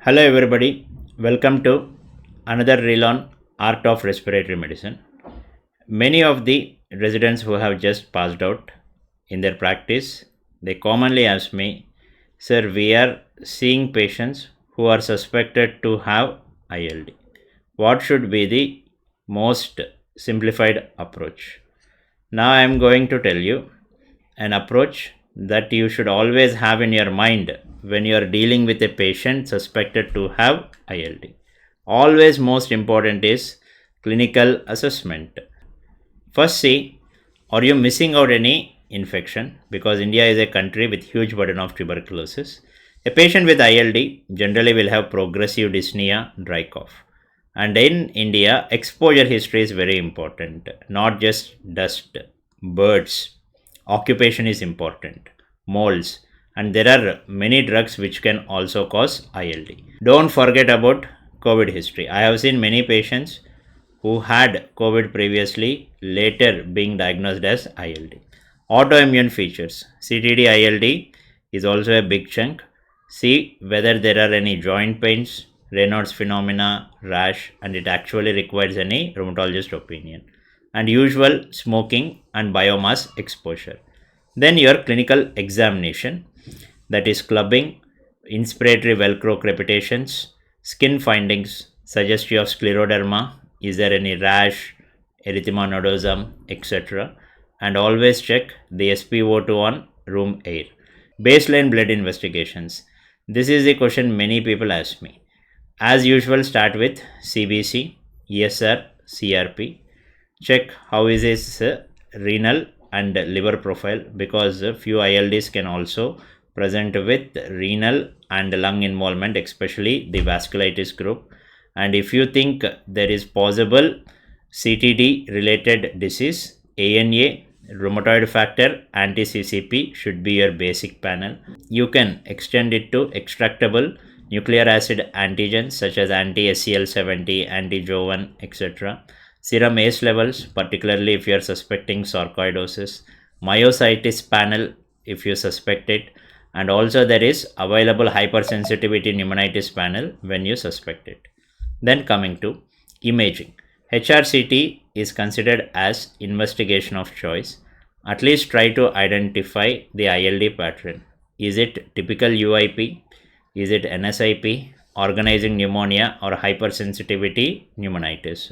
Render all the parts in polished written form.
Hello everybody, welcome to another reel on Art of Respiratory Medicine. Many of the residents who have just passed out in their practice, they commonly ask me, Sir, we are seeing patients who are suspected to have ILD. What should be the most simplified approach? Now I am going to tell you an approach that you should always have in your mind when you are dealing with a patient suspected to have ILD. Always most important is clinical assessment. First see, are you missing out any infection? Because India is a country with huge burden of tuberculosis. A patient with ILD generally will have progressive dyspnea, dry cough. And in India, exposure history is very important, not just dust, birds. Occupation is important, molds, and there are many drugs which can also cause ILD. Don't forget about COVID history. I have seen many patients who had COVID previously later being diagnosed as ILD. Autoimmune features. CTD ILD is also a big chunk. See whether there are any joint pains, Raynaud's phenomena, rash, and it actually requires any rheumatologist opinion. And usual smoking and biomass exposure. Then your clinical examination, that is clubbing, inspiratory velcro crepitations, skin findings, suggestive of scleroderma, is there any rash, erythema nodosum, etc. And always check the SpO2 on room air. Baseline blood investigations. This is a question many people ask me. As usual, start with CBC, ESR, CRP. Check how is his renal and liver profile, because a few ILDs can also present with renal and lung involvement, especially the vasculitis group. And if you think there is possible CTD related disease, ANA, rheumatoid factor, anti-CCP should be your basic panel. You can extend it to extractable nucleic acid antigens such as anti-SCL70, anti-Jo1, etc. Serum ACE levels, particularly if you are suspecting sarcoidosis. Myositis panel if you suspect it. And also there is available hypersensitivity pneumonitis panel when you suspect it. Then coming to imaging. HRCT is considered as investigation of choice. At least try to identify the ILD pattern. Is it typical UIP? Is it NSIP, organizing pneumonia, or hypersensitivity pneumonitis?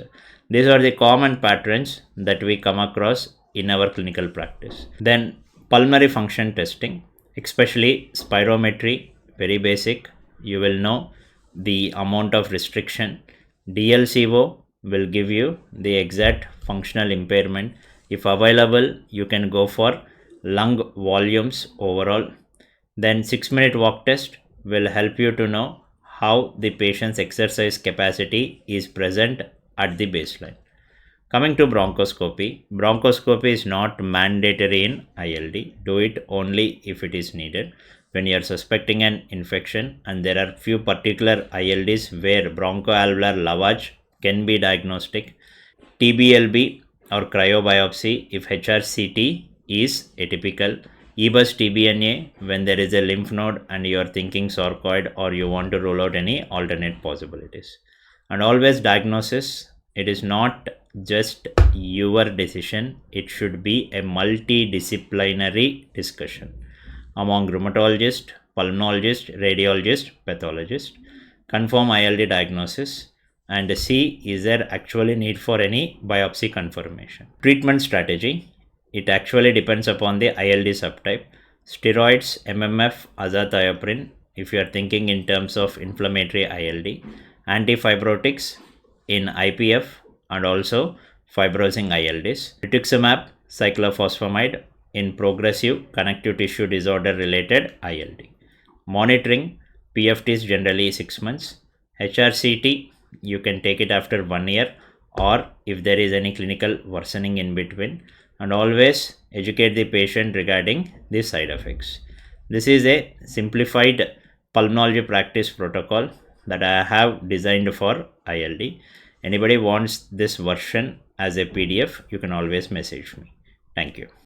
These are the common patterns that we come across in our clinical practice. Then pulmonary function testing, especially spirometry, very basic. You will know the amount of restriction. DLCO will give you the exact functional impairment. If available, you can go for lung volumes overall. Then 6-minute walk test will help you to know how the patient's exercise capacity is present at the baseline. Coming to bronchoscopy, bronchoscopy is not mandatory in ILD. Do it only if it is needed. When you are suspecting an infection, and there are few particular ILDs where bronchoalveolar lavage can be diagnostic. TBLB or cryobiopsy if HRCT is atypical. EBUS TBNA when there is a lymph node and you are thinking sarcoid or you want to rule out any alternate possibilities. And always diagnosis, it is not just your decision, it should be a multidisciplinary discussion among rheumatologist, pulmonologist, radiologist, pathologist. Confirm ILD diagnosis and see is there actually need for any biopsy confirmation. Treatment strategy, it actually depends upon the ILD subtype. Steroids, MMF, azathioprine if you are thinking in terms of inflammatory ILD. Antifibrotics in IPF and also fibrosing ILDs. Rituximab, cyclophosphamide in progressive connective tissue disorder related ILD. Monitoring, PFTs generally 6 months. HRCT, you can take it after 1 year or if there is any clinical worsening in between. And always educate the patient regarding the side effects. This is a simplified pulmonology practice protocol that I have designed for ILD. Anybody wants this version as a PDF, you can always message me. Thank you.